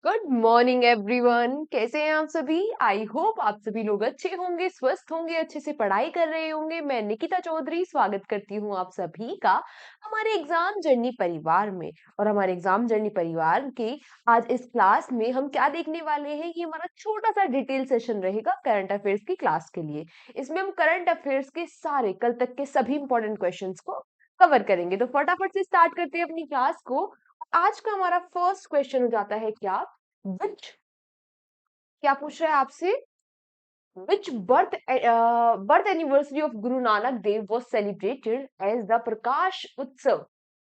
Good morning everyone. कैसे हैं आप सभी? आई होप आप सभी लोग अच्छे होंगे, स्वस्थ होंगे, अच्छे से पढ़ाई कर रहे होंगे। मैं निकिता चौधरी स्वागत करती हूँ आप सभी का हमारे एग्जाम जर्नी परिवार में। और हमारे एग्जाम जर्नी परिवार के आज इस क्लास में हम क्या देखने वाले हैं, ये हमारा छोटा सा डिटेल सेशन रहेगा करंट अफेयर्स की क्लास के लिए। इसमें हम करंट अफेयर्स के सारे कल तक के सभी इंपॉर्टेंट क्वेश्चंस को कवर करेंगे। तो फटाफट से स्टार्ट करते हैं अपनी क्लास को। आज का हमारा फर्स्ट क्वेश्चन हो जाता है क्या, विच क्या पूछ रहा है आपसे, विच birth anniversary of Guru Nanak Dev was celebrated as the प्रकाश उत्सव,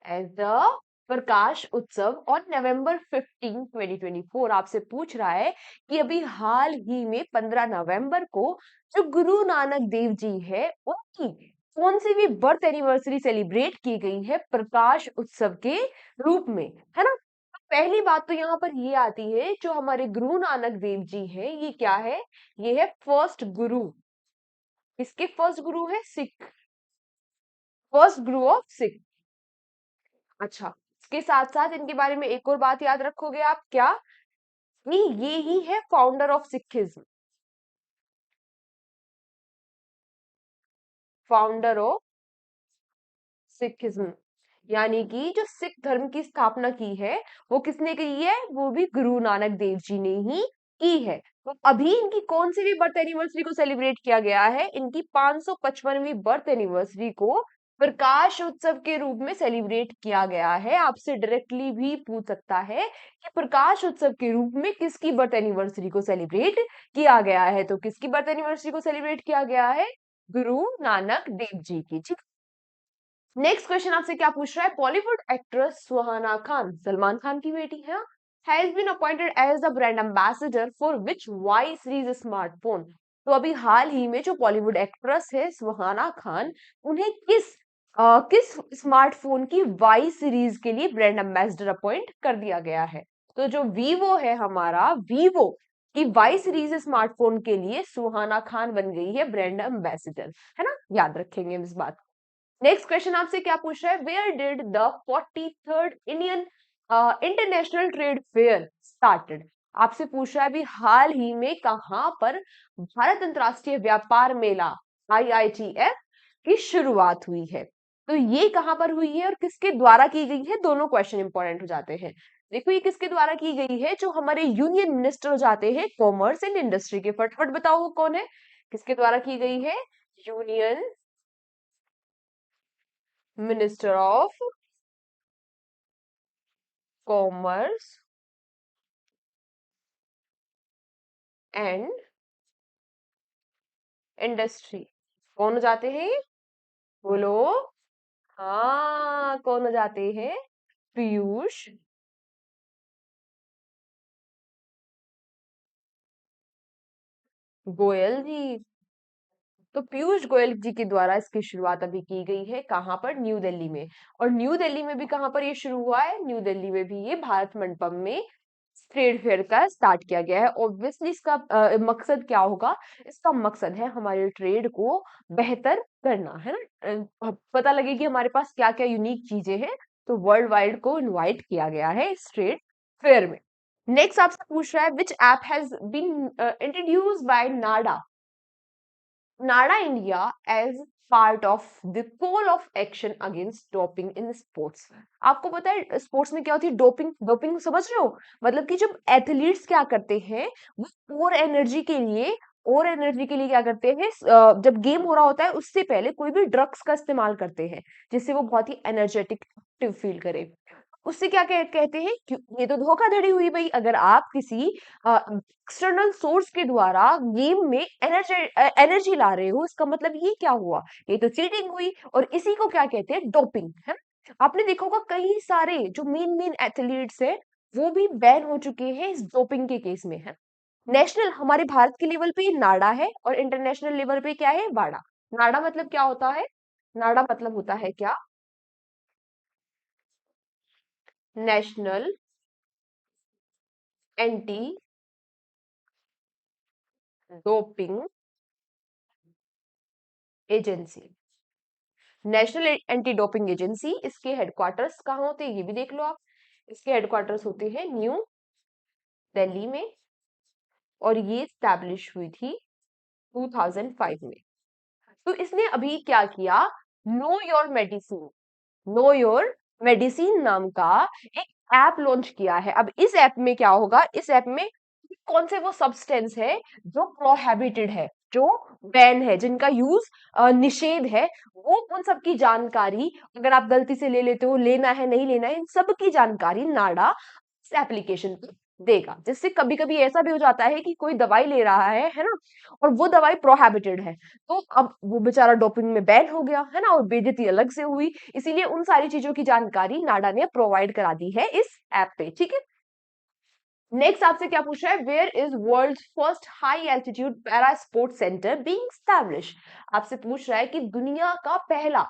एज द प्रकाश उत्सव ऑन नवंबर 15, 2024। आपसे पूछ रहा है कि अभी हाल ही में 15 नवंबर को जो गुरु नानक देव जी है उनकी कौन सी भी बर्थ एनिवर्सरी सेलिब्रेट की गई है प्रकाश उत्सव के रूप में, है ना। पहली बात तो यहाँ पर ये आती है, जो हमारे गुरु नानक देव जी हैं ये क्या है, ये है फर्स्ट गुरु। इसके फर्स्ट गुरु है Sikh, first Guru of Sikh. अच्छा, इसके साथ साथ इनके बारे में एक और बात याद रखोगे आप क्या, ये ही है founder of Sikhism, founder of Sikhism. यानी कि जो सिख धर्म की स्थापना की है वो किसने की है, वो भी गुरु नानक देव जी ने ही की है। तो अभी इनकी कौन सी भी बर्थ एनिवर्सरी को सेलिब्रेट किया गया है, इनकी 555वीं बर्थ एनिवर्सरी को प्रकाश उत्सव के रूप में सेलिब्रेट किया गया है। आपसे डायरेक्टली भी पूछ सकता है कि प्रकाश उत्सव के रूप में किसकी बर्थ एनिवर्सरी को सेलिब्रेट किया गया है। तो किसकी बर्थ एनिवर्सरी को सेलिब्रेट किया गया है, गुरु नानक देव जी की। ठीक। नेक्स्ट क्वेश्चन आपसे क्या पूछ रहा है, बॉलीवुड एक्ट्रेस सुहाना खान, सलमान खान की बेटी है, has been appointed as the brand ambassador for which Y series smartphone. तो अभी हाल ही में जो बॉलीवुड एक्ट्रेस है सुहाना खान, उन्हें किस स्मार्टफोन की वाई सीरीज के लिए ब्रांड एम्बेसडर अपॉइंट कर दिया गया है। तो जो वीवो है हमारा, वीवो की वाई सीरीज स्मार्टफोन के लिए सुहाना खान बन गई है ब्रांड एम्बेसडर, है ना। याद रखेंगे इस बात। नेक्स्ट क्वेश्चन आपसे क्या पूछ रहा है, where did the 43rd Indian International Trade Fair started. आपसे पूछ रहा है अभी हाल ही में कहां पर भारत अंतरराष्ट्रीय व्यापार मेला IITF की शुरुआत हुई है। तो ये कहां पर हुई है और किसके द्वारा की गई है, दोनों क्वेश्चन इंपॉर्टेंट हो जाते हैं। देखो ये किसके द्वारा की गई है, जो हमारे यूनियन मिनिस्टर हो जाते हैं कॉमर्स एंड इंडस्ट्री के। फटाफट बताओ वो कौन है, किसके द्वारा की गई है, union minister of commerce and industry. कौन हो जाते हैं, बोलो। हाँ, कौन हो जाते हैं, पीयूष गोयल जी। तो पीयूष गोयल जी के द्वारा इसकी शुरुआत अभी की गई है, कहां पर, न्यू दिल्ली में। और न्यू दिल्ली में भी कहां पर ये शुरू हुआ है, न्यू दिल्ली में भी ये भारत मंडपम में ट्रेड फेयर का स्टार्ट किया गया है। ऑब्वियसली इसका मकसद क्या होगा, इसका मकसद है हमारे ट्रेड को बेहतर करना, है ना। पता लगे कि हमारे पास क्या क्या यूनिक चीजें हैं, तो वर्ल्ड वाइड को इनवाइट किया गया है इस ट्रेड फेयर में। नेक्स्ट आपसे पूछ रहा है, which app has been introduced by NADA, NADA India as part of the call of action against doping in sports. आपको पता है स्पोर्ट्स में क्या होती है, डोपिंग। डोपिंग समझ रहे हो, मतलब कि जब एथलीट्स क्या करते हैं, वो और एनर्जी के लिए, और एनर्जी के लिए क्या करते हैं, जब गेम हो रहा होता है उससे पहले कोई भी ड्रग्स का इस्तेमाल करते हैं, जिससे वो बहुत ही एनर्जेटिक एक्टिव फील करे। उससे क्या कहते हैं, ये तो धोखाधड़ी हुई भाई। अगर आप किसी एक्सटर्नल सोर्स के द्वारा गेम में एनर्जी ला रहे हो, इसका मतलब ये क्या हुआ, ये तो चीटिंग हुई। और इसी को क्या कहते हैं, डोपिंग, है। आपने देखा होगा कई सारे जो मेन मेन एथलीट्स है वो भी बैन हो चुके हैं इस डोपिंग के केस में, है। नेशनल हमारे भारत के लेवल पे नाडा है और इंटरनेशनल लेवल पे क्या है, वाडा। नाडा मतलब क्या होता है, नाडा मतलब होता है क्या, national anti doping agency. National anti doping agency, इसके हेडक्वार्टर्स कहाँ होते हैं ये भी देख लो आप। इसके हेडक्वार्टर्स होते हैं न्यू दिल्ली में, और ये स्टैब्लिश हुई थी 2005 में। तो इसने अभी क्या किया, know your medicine, know your medicine नाम का एक ऐप लॉन्च किया है। अब इस ऐप में क्या होगा, इस ऐप में कौन से वो सब्सटेंस है जो प्रोहिबिटेड है, जो बैन है, जिनका यूज निषेध है, वो उन सब की जानकारी, अगर आप गलती से ले लेते हो, लेना है नहीं लेना है, इन सब की जानकारी नाडा इस एप्लीकेशन पे देगा। जिससे कभी कभी ऐसा भी हो जाता है कि कोई दवाई ले रहा है ना, और वो दवाई प्रोहिबिटेड है, तो अब वो बेचारा डोपिंग में बैन हो गया है ना, और बेइज्जती अलग से हुई। इसीलिए उन सारी चीजों की जानकारी नाडा ने प्रोवाइड करा दी है इस ऐप पे, ठीक है। नेक्स्ट आपसे क्या पूछ रहा है, where is world first high altitude para sport centre being establish. आपसे पूछ रहा है कि दुनिया का पहला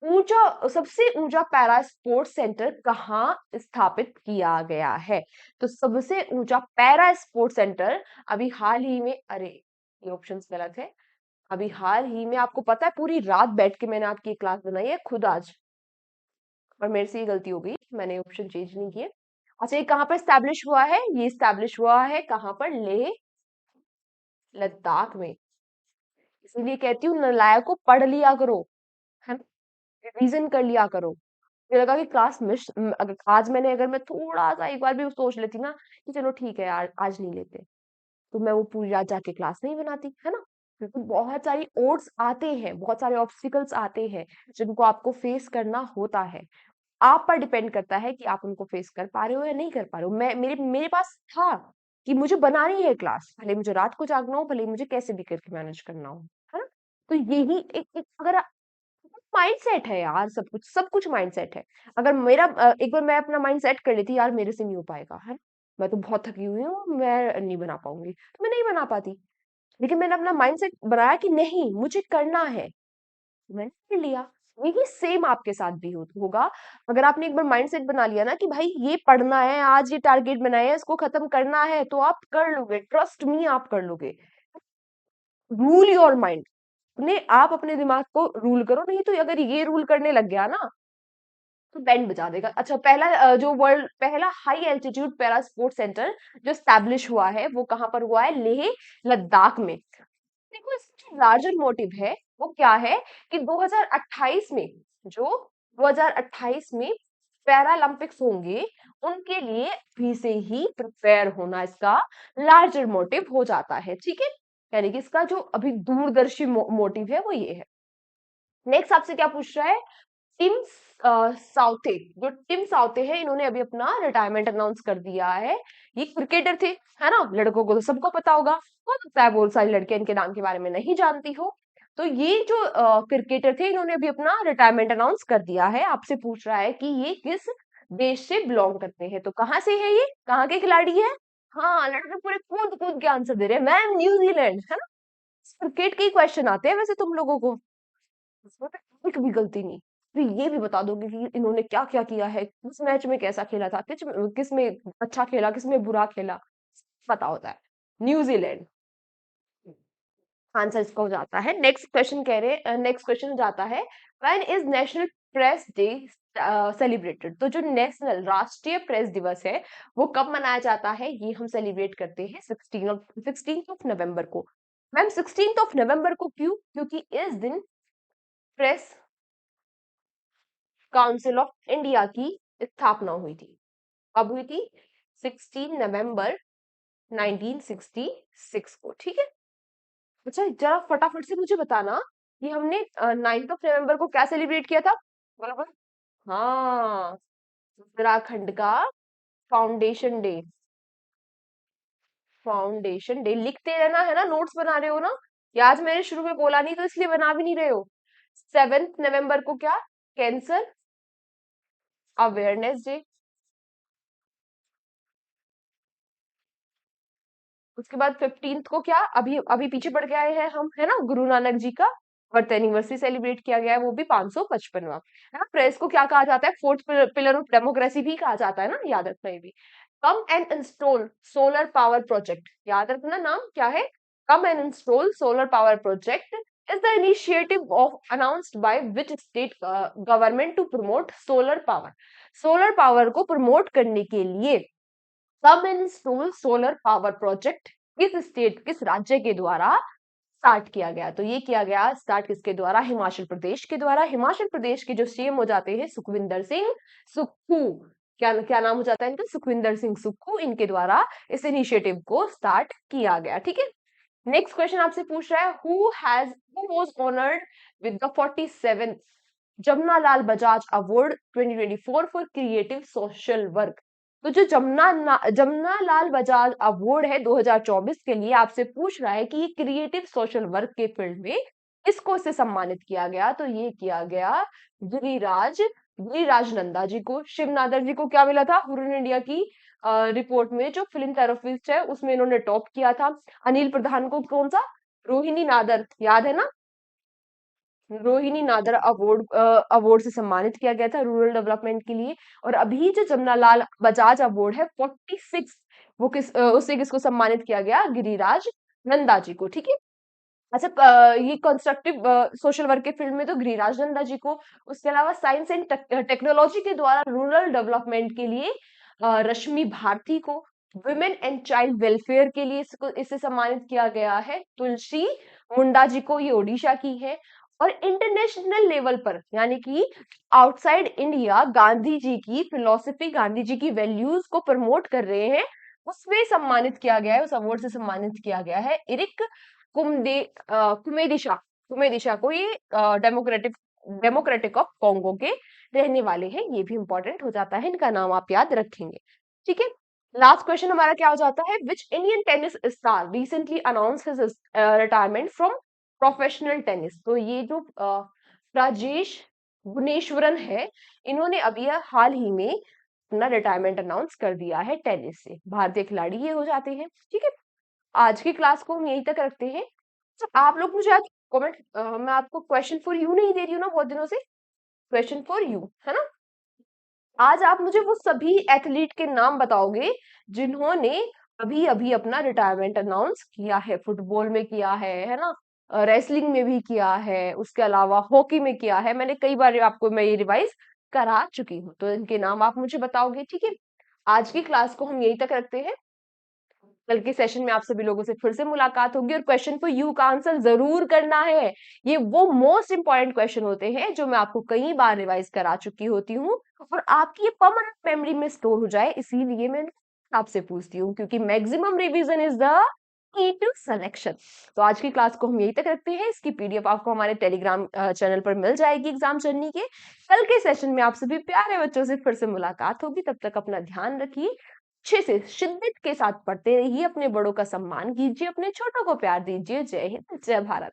ऊंचा, सबसे ऊंचा पैरा स्पोर्ट्स सेंटर कहाँ स्थापित किया गया है। तो सबसे ऊंचा पैरा स्पोर्ट्स सेंटर अभी हाल ही में, अरे ये ऑप्शंस गलत है, अभी हाल ही में, आपको पता है पूरी रात बैठ के मैंने आपकी क्लास बनाई है खुद आज, और मेरे से ये गलती हो गई, मैंने ऑप्शन चेंज नहीं किए। अच्छा, ये कहाँ पर स्टैब्लिश हुआ है, ये स्टैब्लिश हुआ है कहाँ पर, लेह लद्दाख में। इसीलिए कहती हूँ नालायक को पढ़ लिया करो, है ना, रिवीजन कर लिया करो। मुझे लगा कि क्लास मिस, अगर आज मैंने, अगर मैं थोड़ा सा एक बार भी सोच लेती ना कि चलो ठीक है यार आज नहीं लेते, तो मैं वो पूरी रात जाके क्लास नहीं बनाती, है ना। क्योंकि बहुत सारी ओड्स आते हैं, बहुत सारे ऑब्स्टिकल्स आते हैं जिनको आपको फेस करना होता है। आप पर डिपेंड करता है कि आप उनको फेस कर पा रहे हो या नहीं कर पा रहे हो। मैं, मेरे मेरे पास था कि मुझे बनानी है क्लास, भले मुझे रात को जागना हो, भले मुझे कैसे भी करके मैनेज करना हो, है ना। तो यही एक अगर माइंडसेट है यार, सब कुछ माइंडसेट है। अगर मेरा एक बार मैं अपना माइंड सेट कर लेती यार मेरे से नहीं हो पाएगा, है ना, मैं तो बहुत थकी हुई हूँ, मैं नहीं बना पाऊंगी, तो मैं नहीं बना पाती। लेकिन मैंने अपना माइंड सेट बनाया कि नहीं मुझे करना है, मैंने कर लिया। यही सेम आपके साथ भी होगा। अगर आपने एक बार माइंड सेट बना लिया ना कि भाई ये पढ़ना है, आज ये टारगेट बनाया है, इसको खत्म करना है, तो आप कर लोगे, ट्रस्ट मी आप कर लोगे। रूल योर माइंड, अपने आप अपने दिमाग को रूल करो, नहीं तो अगर ये रूल करने लग गया ना तो बैंड बजा देगा। अच्छा, पहला जो वर्ल्ड पहला high altitude para sports centre जो स्टैब्लिश हुआ है वो कहाँ पर हुआ है, लेह लद्दाख में। देखो इसका जो लार्जर मोटिव है वो क्या है कि 2028 में, जो 2028 में पैरालंपिक्स होंगे, उनके लिए अभी से ही प्रिपेयर होना इसका लार्जर मोटिव हो जाता है, ठीक है। यानी कि इसका जो अभी दूरदर्शी मोटिव है वो ये है। नेक्स्ट आपसे क्या पूछ रहा है, टिम साउथे, जो टिम साउथे है, इन्होंने अभी अपना रिटायरमेंट अनाउंस कर दिया है। ये क्रिकेटर थे, है ना, लड़कों को तो सबको पता होगा, हो सकता है बहुत सारी लड़कियां इनके नाम के बारे में नहीं जानती हो। तो ये जो क्रिकेटर थे, इन्होंने अभी अपना रिटायरमेंट अनाउंस कर दिया है। आपसे पूछ रहा है कि ये किस देश से बिलोंग करते हैं, तो कहाँ से है, ये कहाँ के खिलाड़ी है। हाँ, लड़के पूरे कूद कूद के आंसर दे रहे हैं, मैम न्यूजीलैंड, है ना। क्रिकेट के ही क्वेश्चन आते हैं वैसे तुम लोगों को, इसमें तो एक भी गलती नहीं। फिर ये भी बता दोगे कि इन्होंने क्या क्या किया है, किस मैच में कैसा खेला था, किस में अच्छा खेला, किस में बुरा खेला, पता होता है। न्यूजीलैंड आंसर इसका हो जाता है। नेक्स्ट क्वेश्चन कह रहे, नेक्स्ट क्वेश्चन जाता है, when is national press day celebrated. तो जो नेशनल राष्ट्रीय प्रेस दिवस है वो कब मनाया जाता है, ये हम सेलिब्रेट करते हैं 16 नवंबर को। मैम 16 नवंबर को क्यों, क्योंकि इस दिन प्रेस काउंसिल ऑफ इंडिया की स्थापना हुई थी। कब हुई थी, 16 नवंबर 1966 को, ठीक है। अच्छा, जरा फटाफट से मुझे बताना कि हमने 9 नवंबर को क्या सेलिब्रेट किया था, बराबर। हाँ, उत्तराखंड का फाउंडेशन डे। फाउंडेशन डे लिखते रहना, है ना, नोट्स बना रहे हो ना, या आज मैंने शुरू में बोला नहीं तो इसलिए बना भी नहीं रहे हो। 7 नवंबर को क्या, कैंसर अवेयरनेस डे। उसके बाद 15 को क्या, अभी अभी पीछे पड़ के आए हैं हम, है ना, गुरु नानक जी का बर्थ एनिवर्सरी सेलिब्रेट किया गया है, वो भी 555वां। है ना, प्रेस को क्या कहा जाता है, फोर्थ पिलर ऑफ डेमोक्रेसी भी कहा जाता है ना, याद रखना ये भी। Come and install solar power project, याद रखना नाम क्या है, come and install solar power project is the initiative of announced by which state government to promote solar power. Solar power को प्रमोट करने के लिए कम सोलर पावर प्रोजेक्ट किस राज्य के द्वारा स्टार्ट किया गया? तो ये किया गया स्टार्ट किसके द्वारा? हिमाचल प्रदेश के द्वारा। हिमाचल प्रदेश के जो सीएम हो जाते हैं सुखविंदर सिंह सुक्खू। क्या क्या नाम हो जाता है इनका? सुखविंदर सिंह सुक्खू। इनके द्वारा इस इनिशिएटिव को स्टार्ट किया गया। ठीक है। नेक्स्ट क्वेश्चन आपसे पूछ रहा है who was honoured with the 47th Jamnalal Bajaj award 2024 for creative social work? तो जो जमनालाल बजाज अवार्ड है 2024 के लिए आपसे पूछ रहा है कि ये क्रिएटिव सोशल वर्क के फील्ड में किसको से सम्मानित किया गया? तो ये किया गया गिरिराज गिरिराज नंदा जी को। शिव नादर जी को क्या मिला था? हुरन इंडिया की रिपोर्ट में जो फिल्म थेरेपिस्ट है उसमें इन्होंने टॉप किया था। अनिल प्रधान को कौन सा? रोहिणी नादर, याद है ना? रोहिणी नादर अवार्ड से सम्मानित किया गया था रूरल डेवलपमेंट के लिए। और अभी जो जमनालाल बजाज अवार्ड है 46 वो उससे किसको सम्मानित किया गया? गिरिराज नंदा जी को। ठीक है। अच्छा, ये कंस्ट्रक्टिव सोशल वर्क के फील्ड में तो गिरिराज नंदा जी को। उसके अलावा साइंस एंड टेक्नोलॉजी के द्वारा रूरल डेवलपमेंट के लिए रश्मि भारती को। वुमेन एंड चाइल्ड वेलफेयर के लिए इसे सम्मानित किया गया है तुलसी मुंडा जी को। ये ओडिशा की है। और इंटरनेशनल लेवल पर यानी कि आउटसाइड इंडिया गांधी जी की फिलोसफी, गांधी जी की वैल्यूज को प्रमोट कर रहे हैं, उसमें सम्मानित किया गया है, उस अवार्ड से सम्मानित किया गया है इरिक कुमेदिशा। कुमेदिशा को। ये डेमोक्रेटिक डेमोक्रेटिक ऑफ कॉन्गो के रहने वाले हैं। ये भी इंपॉर्टेंट हो जाता है, इनका नाम आप याद रखेंगे। ठीक है। लास्ट क्वेश्चन हमारा क्या हो जाता है? Which Indian tennis star recently announce his retirement from professional tennis? तो ये जो राजेश गुनेश्वरन है, इन्होंने अभी हाल ही में अपना रिटायरमेंट अनाउंस कर दिया है टेनिस से। भारतीय खिलाड़ी ये हो जाते हैं। ठीक है। आज की क्लास को हम यहीं तक रखते हैं। तो आप लोग मुझे आज कमेंट, मैं आपको क्वेश्चन फॉर यू नहीं दे रही हूँ ना बहुत दिनों से, क्वेश्चन फॉर यू है ना। आज आप मुझे वो सभी एथलीट के नाम बताओगे जिन्होंने अभी अभी अपना रिटायरमेंट अनाउंस किया है। फुटबॉल में किया है ना, रेसलिंग में भी किया है, उसके अलावा हॉकी में किया है। मैंने कई बार आपको मैं ये रिवाइज करा चुकी हूँ, तो इनके नाम आप मुझे बताओगे। ठीक है। आज की क्लास को हम यहीं तक रखते हैं। कल के सेशन में आप सभी लोगों से फिर से मुलाकात होगी और क्वेश्चन फॉर यू का आंसर जरूर करना है। ये वो मोस्ट इंपॉर्टेंट क्वेश्चन होते हैं जो मैं आपको कई बार रिवाइज करा चुकी होती हूँ और आपकी ये परमानेंट मेमोरी में स्टोर हो जाए, इसीलिए मैं आपसे पूछती हूँ, क्योंकि maximum revision is the key to selection. तो आज की क्लास को हम यहीं तक रखते हैं। इसकी पीडीएफ आपको हमारे टेलीग्राम चैनल पर मिल जाएगी एग्जाम जर्नी के। कल के सेशन में आप सभी प्यारे बच्चों से फिर से मुलाकात होगी। तब तक अपना ध्यान रखिए, अच्छे से शिद्दत के साथ पढ़ते रहिए, अपने बड़ों का सम्मान कीजिए, अपने छोटों को प्यार दीजिए। जय हिंद, जय भारत।